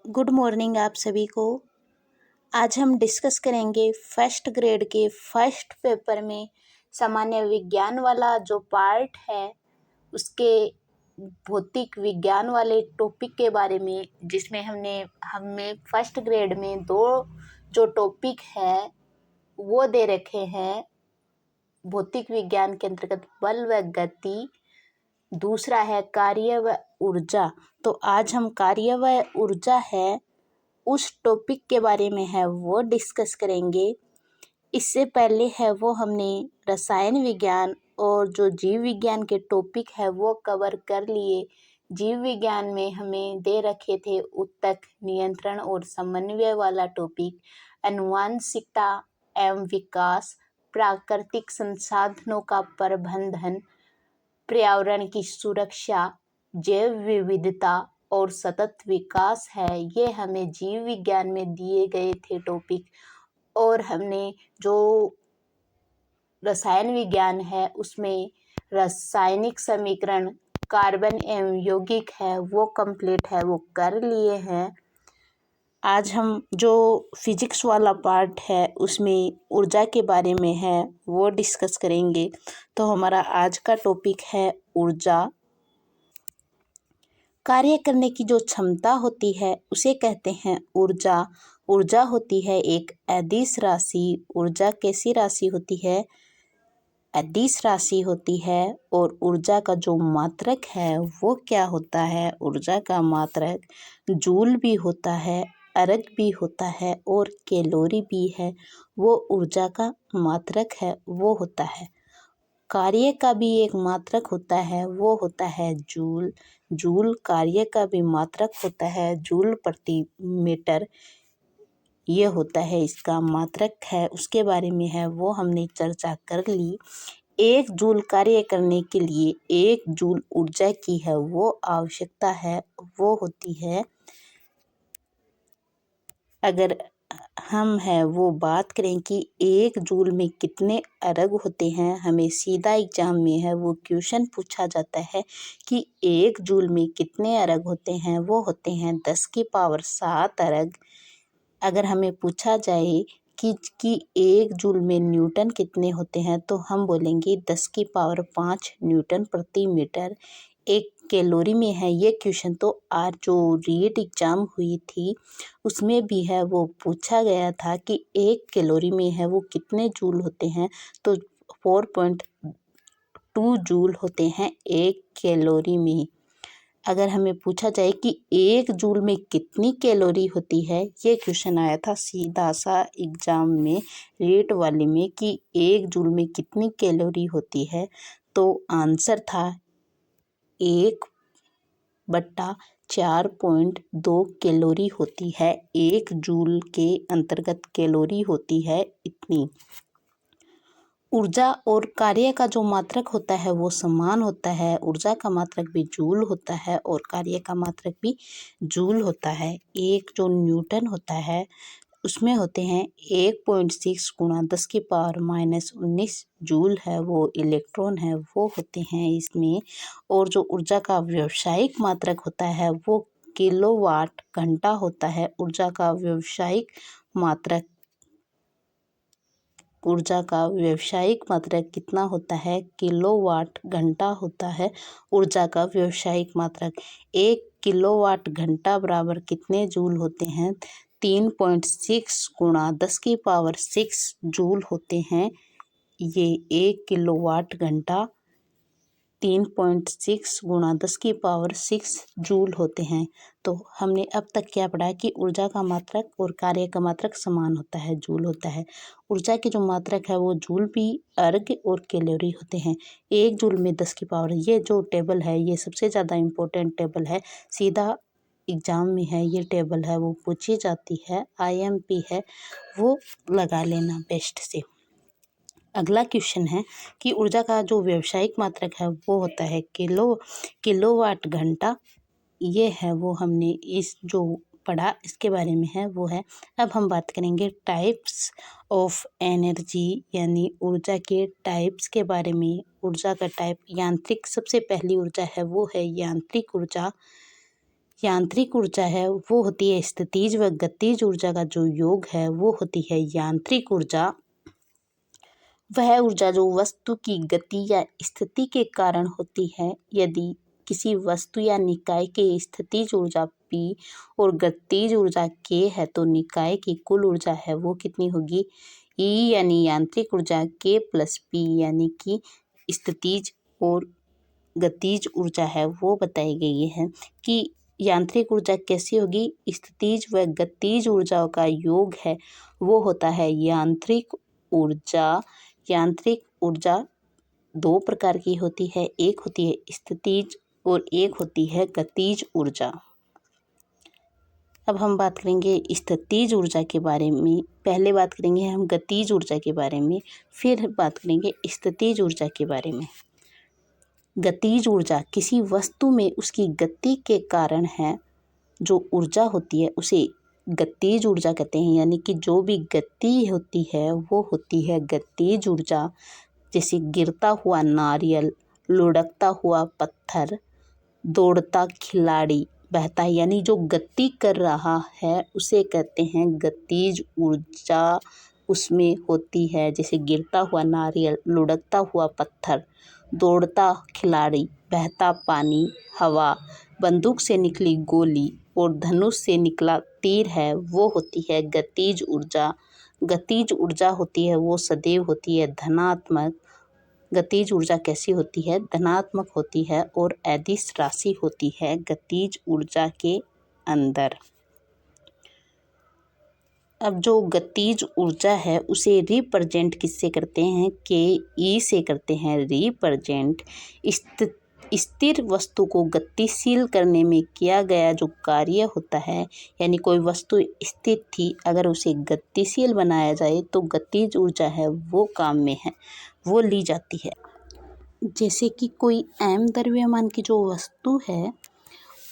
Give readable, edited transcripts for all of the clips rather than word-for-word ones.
Good morning आप सभी को। आज हम डिस्कस करेंगे फर्स्ट ग्रेड के फर्स्ट पेपर में सामान्य विज्ञान वाला जो पार्ट है उसके भौतिक विज्ञान वाले टॉपिक के बारे में, जिसमें हमें फर्स्ट ग्रेड में दो जो टॉपिक है वो दे रखे हैं। भौतिक विज्ञान के अंतर्गत बल व गति, दूसरा है कार्य व ऊर्जा। तो आज हम कार्य व ऊर्जा है उस टॉपिक के बारे में है वो डिस्कस करेंगे। इससे पहले है वो हमने रसायन विज्ञान और जो जीव विज्ञान के टॉपिक है वो कवर कर लिए। जीव विज्ञान में हमें दे रखे थे उत्तक, नियंत्रण और समन्वय वाला टॉपिक, आनुवंशिकता एवं विकास, प्राकृतिक संसाधनों का प्रबंधन, पर्यावरण की सुरक्षा, जैव विविधता और सतत विकास है। ये हमें जीव विज्ञान में दिए गए थे टॉपिक। और हमने जो रसायन विज्ञान है उसमें रासायनिक समीकरण, कार्बन एवं यौगिक है वो कंप्लीट है, वो कर लिए हैं। आज हम जो फिजिक्स वाला पार्ट है उसमें ऊर्जा के बारे में है वो डिस्कस करेंगे। तो हमारा आज का टॉपिक है ऊर्जा। कार्य करने की जो क्षमता होती है उसे कहते हैं ऊर्जा। ऊर्जा होती है एक अदिश राशि। ऊर्जा कैसी राशि होती है? अदिश राशि होती है। और ऊर्जा का जो मात्रक है वो क्या होता है? ऊर्जा का मात्रक जूल भी होता है, अर्ग भी होता है और कैलोरी भी है। वो ऊर्जा का मात्रक है वो होता है। कार्य का भी एक मात्रक होता है वो होता है जूल। जूल कार्य का भी मात्रक होता है, जूल प्रति मीटर ये होता है इसका मात्रक है। उसके बारे में है वो हमने चर्चा कर ली। एक जूल कार्य करने के लिए एक जूल ऊर्जा की है वो आवश्यकता है वो होती है। अगर हम है वो बात करें कि एक जूल में कितने अर्ग होते हैं, हमें सीधा एग्जाम में है वो क्वेश्चन पूछा जाता है कि एक जूल में कितने अर्ग होते हैं, वो होते हैं 10 की पावर 7 अर्ग। अगर हमें पूछा जाए कि एक जूल में न्यूटन कितने होते हैं तो हम बोलेंगे 10 की पावर 5 न्यूटन प्रति मीटर। एक कैलोरी में है ये क्वेश्चन। तो आज जो रीट एग्जाम हुई थी उसमें भी है वो पूछा गया था कि एक कैलोरी में है वो कितने जूल होते हैं, तो 4.2 जूल होते हैं एक कैलोरी में। अगर हमें पूछा जाए कि एक जूल में कितनी कैलोरी होती है, ये क्वेश्चन आया था सीधा सा एग्जाम में रीट वाले में कि एक जूल में कितनी कैलोरी होती है, तो आंसर था 1/4.2 कैलोरी होती है। एक जूल के अंतर्गत कैलोरी होती है इतनी। ऊर्जा और कार्य का जो मात्रक होता है वो समान होता है। ऊर्जा का मात्रक भी जूल होता है और कार्य का मात्रक भी जूल होता है। एक जो न्यूटन होता है उसमें होते हैं 1.6 गुणा 10 की पावर -19 जूल है वो इलेक्ट्रॉन है वो होते हैं इसमें। और जो ऊर्जा का व्यावसायिक मात्रक होता है वो किलोवाट घंटा होता है। ऊर्जा का व्यावसायिक मात्रक कितना होता है? किलोवाट घंटा होता है ऊर्जा का व्यावसायिक मात्रक। 1 किलोवाट घंटा बराबर कितने जूल होते हैं? 3.6 गुणा 10 की पावर 6 जूल होते हैं। ये 1 किलोवाट घंटा 3.6 गुणा 10 की पावर 6 जूल होते हैं। तो हमने अब तक क्या पढ़ा कि ऊर्जा का मात्रक और कार्य का मात्रक समान होता है, जूल होता है। ऊर्जा के जो मात्रक है वो जूल भी, अर्ग और कैलोरी होते हैं। एक जूल में 10 की पावर, ये जो टेबल है ये सबसे ज़्यादा इम्पोर्टेंट टेबल है। सीधा एग्जाम में है ये टेबल है वो पूछी जाती है, IMP है वो लगा लेना बेस्ट से। अगला क्वेश्चन है कि ऊर्जा का जो व्यावसायिक मात्रक है वो होता है किलोवाट घंटा। ये है वो हमने इस जो पढ़ा इसके बारे में है वो है। अब हम बात करेंगे टाइप्स ऑफ एनर्जी यानी ऊर्जा के टाइप्स के बारे में। ऊर्जा का टाइप यांत्रिक, सबसे पहली ऊर्जा है वो है यांत्रिक ऊर्जा। यांत्रिक ऊर्जा है वो होती है स्थितिज व गतिज ऊर्जा का जो योग है वो होती है यांत्रिक ऊर्जा। वह ऊर्जा जो वस्तु की गति या स्थिति के कारण होती है। यदि किसी वस्तु या निकाय की स्थितिज ऊर्जा P और गतिज ऊर्जा K है तो निकाय की कुल ऊर्जा है वो कितनी होगी, E यानी यांत्रिक ऊर्जा K प्लस P यानी कि स्थितिज और गतिज ऊर्जा है वो बताई गई है कि यांत्रिक ऊर्जा कैसी होगी, स्थितिज व गतिज ऊर्जाओं का योग है वो होता है यांत्रिक ऊर्जा। यांत्रिक ऊर्जा दो प्रकार की होती है, एक होती है स्थितिज और एक होती है गतिज ऊर्जा। अब हम बात करेंगे स्थितिज ऊर्जा के बारे में। पहले बात करेंगे हम गतिज ऊर्जा के बारे में, फिर बात करेंगे स्थितिज ऊर्जा के बारे में। गतिज ऊर्जा किसी वस्तु में उसकी गति के कारण है जो ऊर्जा होती है उसे गतिज ऊर्जा कहते हैं। यानी कि जो भी गति होती है वो होती है गतिज ऊर्जा। जैसे गिरता हुआ नारियल, लुढ़कता हुआ पत्थर, दौड़ता खिलाड़ी, बहता है, यानी जो गति कर रहा है उसे कहते हैं गतिज ऊर्जा उसमें होती है। जैसे गिरता हुआ नारियल, लुढ़कता हुआ पत्थर, दौड़ता खिलाड़ी, बहता पानी, हवा, बंदूक से निकली गोली और धनुष से निकला तीर है वो होती है गतिज ऊर्जा। गतिज ऊर्जा होती है वो सदैव होती है धनात्मक। गतिज ऊर्जा कैसी होती है, धनात्मक होती है और अदिश राशि होती है गतिज ऊर्जा के अंदर। अब जो गतिज ऊर्जा है उसे रिप्रेजेंट किससे करते हैं, के ई से करते हैं रिप्रेजेंट। स्थिर वस्तु को गतिशील करने में किया गया जो कार्य होता है, यानी कोई वस्तु स्थिर थी अगर उसे गतिशील बनाया जाए तो गतिज ऊर्जा है वो काम में है, वो ली जाती है। जैसे कि कोई m द्रव्यमान की जो वस्तु है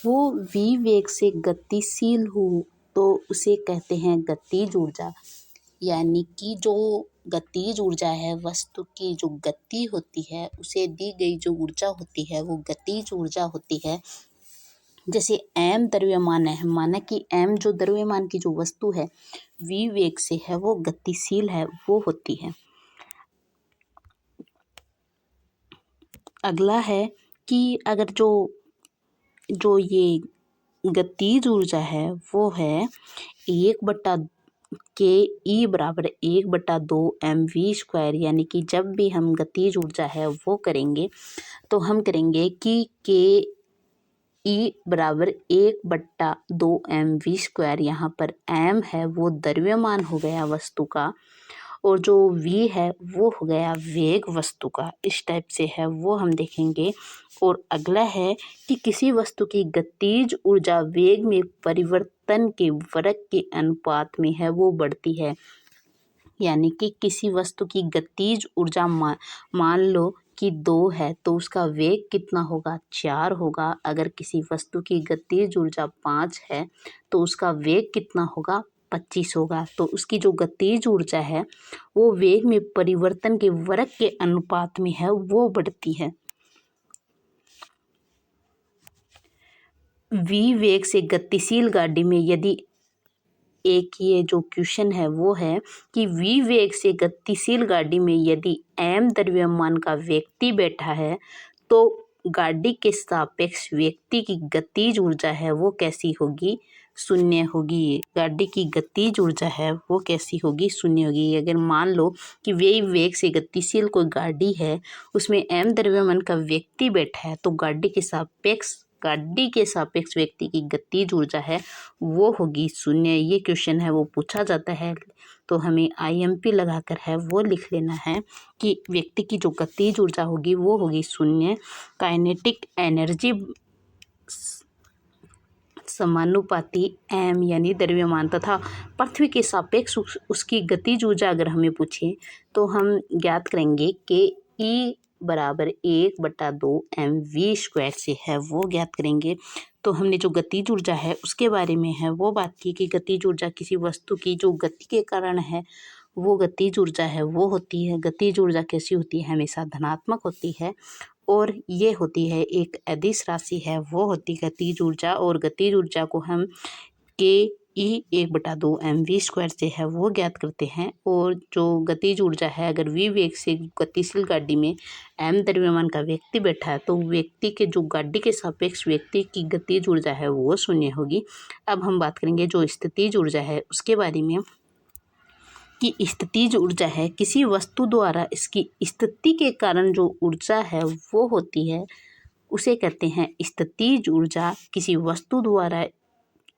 वो v वेग से गतिशील हो तो उसे कहते हैं गतिज ऊर्जा। यानी कि जो गतिज ऊर्जा है, वस्तु की जो गति होती है उसे दी गई जो ऊर्जा होती है वो गतिज ऊर्जा होती है। जैसे m द्रव्यमान है, माना कि m जो द्रव्यमान की जो वस्तु है v वेग से है वो गतिशील है वो होती है। अगला है कि अगर जो ये गतिज ऊर्जा है वो है 1/Ke बराबर 1/2mv²। यानी कि जब भी हम गतिज ऊर्जा है वो करेंगे तो हम करेंगे कि Ke बराबर 1/2mv²। यहाँ पर m है वो द्रव्यमान हो गया वस्तु का और जो v है वो हो गया वेग वस्तु का। इस टाइप से है वो हम देखेंगे। और अगला है कि किसी वस्तु की गतिज ऊर्जा वेग में परिवर्तन के वर्ग के अनुपात में है वो बढ़ती है। यानी कि किसी वस्तु की गतिज ऊर्जा मान लो कि 2 है तो उसका वेग कितना होगा, 4 होगा। अगर किसी वस्तु की गतिज ऊर्जा 5 है तो उसका वेग कितना होगा, 25 होगा। तो उसकी जो गतिज ऊर्जा है वो वेग में परिवर्तन के वर्ग के अनुपात में है वो बढ़ती है। v वेग से गतिशील गाड़ी में यदि एक ये जो क्वेश्चन है वो है कि v वेग से गतिशील गाड़ी में यदि m द्रव्यमान का व्यक्ति बैठा है तो गाड़ी के सापेक्ष व्यक्ति की गतिज ऊर्जा है वो कैसी होगी, शून्य होगी। गाड़ी की गतिज ऊर्जा है वो कैसी होगी, शून्य होगी। अगर मान लो कि v वेग से गतिशील कोई गाड़ी है उसमें m द्रव्यमान का व्यक्ति बैठा है तो गाड़ी के सापेक्ष व्यक्ति की गतिज ऊर्जा है वो होगी शून्य। ये क्वेश्चन है वो पूछा जाता है तो हमें IMP लगाकर है वो लिख लेना है कि व्यक्ति की जो गतिज ऊर्जा होगी वो होगी शून्य। काइनेटिक एनर्जी समानुपाती m यानी द्रव्यमान तथा पृथ्वी के सापेक्ष उसकी गतिज ऊर्जा अगर हमें पूछे तो हम ज्ञात करेंगे कि E बराबर 1/2mv² से है वो ज्ञात करेंगे। तो हमने जो गतिज ऊर्जा है उसके बारे में है वो बात की कि गतिज ऊर्जा किसी वस्तु की जो गति के कारण है वो गतिज ऊर्जा है वो होती है। गतिज ऊर्जा कैसी होती है, हमेशा धनात्मक होती है और ये होती है एक अदिश राशि है, वो होती गतिज ऊर्जा। और गतिज ऊर्जा को हम ke(1/2mv² से है वो ज्ञात करते हैं। और जो गतिज ऊर्जा है, अगर v वेग से गतिशील गाड़ी में m द्रव्यमान का व्यक्ति बैठा है तो व्यक्ति के जो गाड़ी के सापेक्ष व्यक्ति की गतिज ऊर्जा है वो शून्य होगी। अब हम बात करेंगे जो स्थितिज ऊर्जा है उसके बारे में, कि स्थितिज ऊर्जा है किसी वस्तु द्वारा इसकी स्थिति के कारण जो ऊर्जा है वो होती है उसे कहते हैं स्थितिज ऊर्जा। किसी वस्तु द्वारा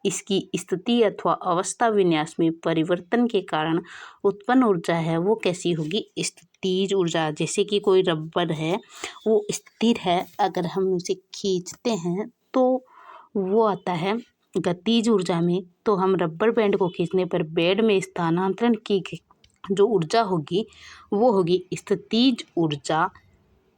इसकी स्थिति अथवा अवस्था विन्यास में परिवर्तन के कारण उत्पन्न ऊर्जा है वो कैसी होगी, स्थितिज ऊर्जा। जैसे कि कोई रबर है वो स्थिर है, अगर हम उसे खींचते हैं तो वो आता है गतिज ऊर्जा में। तो हम रबर बैंड को खींचने पर बैंड में स्थानांतरण की जो ऊर्जा होगी वो होगी स्थितिज ऊर्जा।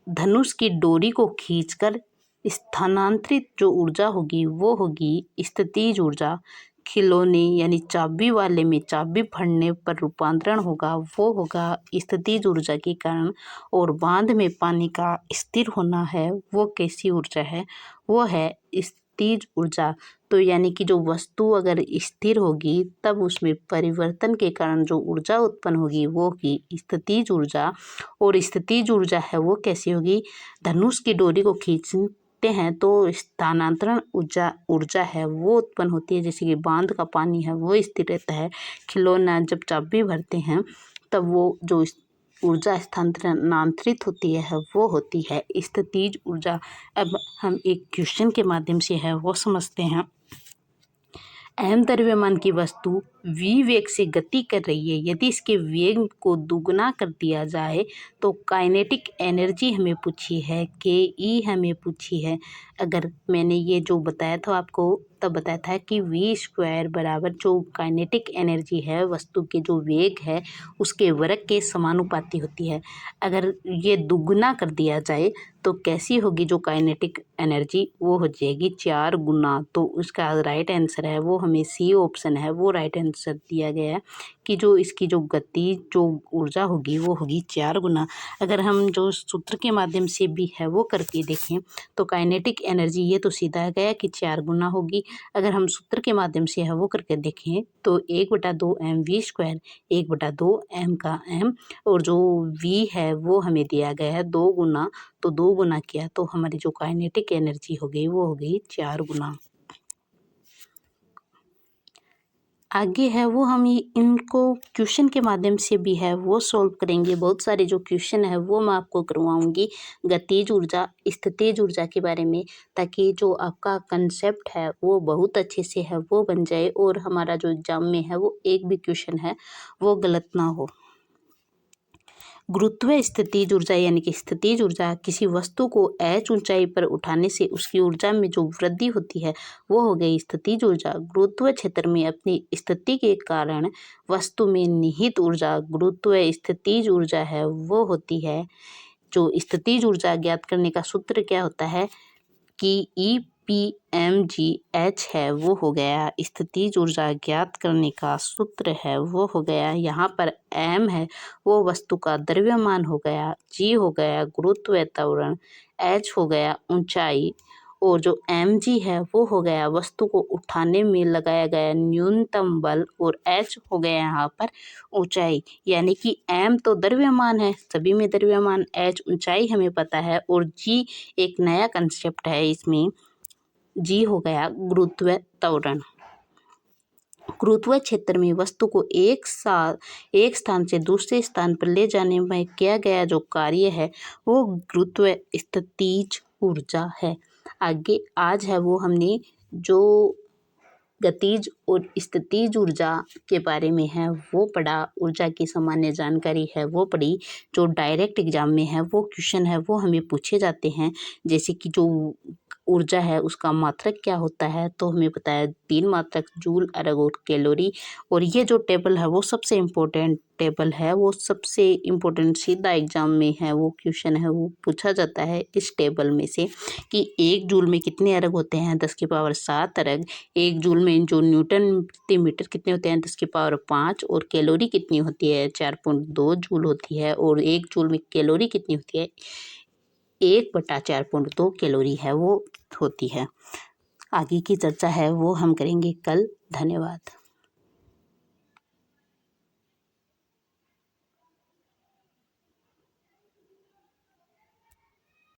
धनुष की डोरी को खींचकर स्थानांतरित जो ऊर्जा होगी वो होगी स्थितिज ऊर्जा। खिलौने यानी चाबी वाले में चाबी फटने पर रूपांतरण होगा वो होगा स्थितिज ऊर्जा के कारण। और बांध में पानी का स्थिर होना है वो कैसी ऊर्जा है, वो है स्थितिज ऊर्जा। तो यानी कि जो वस्तु अगर स्थिर होगी तब उसमें परिवर्तन के कारण जो ऊर्जा उत्पन्न होगी वो होगी स्थितिज ऊर्जा। और स्थितिज ऊर्जा है वो कैसी होगी, धनुष की डोरी को खींचते हैं तो स्थानांतरण ऊर्जा है वो उत्पन्न होती है। जैसे कि बांध का पानी है वो स्थिर रहता है, खिलौना जब चाबी भरते हैं तब वो जो ऊर्जा स्थानांतरित होती है वो होती है स्थितिज ऊर्जा। अब हम एक क्वेश्चन के माध्यम से है वो समझते हैं। अहम द्रव्यमान की वस्तु v वेग से गति कर रही है, यदि इसके वेग को दुगना कर दिया जाए तो काइनेटिक एनर्जी हमें पूछी है, ke हमें पूछी है। अगर मैंने ये जो बताया था आपको तब बताया था कि v² बराबर जो काइनेटिक एनर्जी है वस्तु के जो वेग है उसके वर्ग के समानुपाती होती है। अगर ये दुगना कर दिया जाए तो कैसी होगी जो काइनेटिक एनर्जी, वो हो जाएगी 4 गुना। तो उसका राइट आंसर है वो हमें सी ऑप्शन है वो राइट आंसर दिया गया है कि जो इसकी जो गति जो ऊर्जा होगी वो होगी 4 गुना। अगर हम जो सूत्र के माध्यम से भी है वो करके देखें तो काइनेटिक एनर्जी ये तो सीधा गया कि 4 गुना होगी। अगर हम सूत्र के माध्यम से है वो करके देखें तो 1/2mv², 1/2m का m और जो v है वो हमें दिया गया है 2 गुना। तो 2 गुना किया तो हमारी जो काइनेटिक एनर्जी हो गई वो हो गई 4 गुना। आगे है वो हम इनको क्वेश्चन के माध्यम से भी है वो सॉल्व करेंगे। बहुत सारे जो क्वेश्चन है वो मैं आपको करवाऊंगी गतिज ऊर्जा स्थितिज ऊर्जा के बारे में, ताकि जो आपका कंसेप्ट है वो बहुत अच्छे से है वो बन जाए और हमारा जो एग्जाम में है वो एक भी क्वेश्चन है वो गलत ना हो। गुरुत्व स्थितिज ऊर्जा यानी कि स्थितिज ऊर्जा किसी वस्तु को h ऊंचाई पर उठाने से उसकी ऊर्जा में जो वृद्धि होती है वो हो गई स्थितिज ऊर्जा। गुरुत्व क्षेत्र में अपनी स्थिति के कारण वस्तु में निहित ऊर्जा गुरुत्व स्थितिज ऊर्जा है वो होती है। जो स्थितिज ऊर्जा ज्ञात करने का सूत्र क्या होता है कि EPmgH है वो हो गया स्थितिज ऊर्जा ज्ञात करने का सूत्र है वो हो गया। यहाँ पर m है वो वस्तु का द्रव्यमान हो गया, g हो गया गुरुत्व त्वरण, h हो गया ऊंचाई और जो mg है वो हो गया वस्तु को उठाने में लगाया गया न्यूनतम बल और h हो गया यहाँ पर ऊंचाई। यानी कि m तो द्रव्यमान है, सभी में द्रव्यमान, h ऊंचाई हमें पता है और g एक नया कंसेप्ट है, इसमें g हो गया गुरुत्व त्वरण। गुरुत्व क्षेत्र में वस्तु को एक स्थान से दूसरे स्थान पर ले जाने में किया गया जो कार्य है वो गुरुत्व स्थितिज ऊर्जा है। आगे आज है वो हमने जो गतिज और स्थितिज ऊर्जा के बारे में है वो पढ़ा, ऊर्जा की सामान्य जानकारी है वो पढ़ी। जो डायरेक्ट एग्जाम में है वो क्वेश्चन है वो हमें पूछे जाते हैं, जैसे कि जो ऊर्जा है उसका मात्रक क्या होता है तो हमें पता है 3 मात्रक जूल, अरग और कैलोरी। और ये जो टेबल है वो सबसे इम्पोर्टेंट टेबल है, वो सबसे इम्पोर्टेंट सीधा एग्जाम में है वो क्वेश्चन है वो पूछा जाता है इस टेबल में से कि 1 जूल में कितने अरग होते हैं 10⁻7 अरग, 1 जूल में जो न्यूटन प्रति मीटर कितने होते हैं 10⁵ और कैलोरी कितनी होती है 4.2 जूल होती है। और 1 जूल में कैलोरी कितनी होती है 1/4 कैलोरी है वो होती है। आगे की चर्चा है वो हम करेंगे कल। धन्यवाद।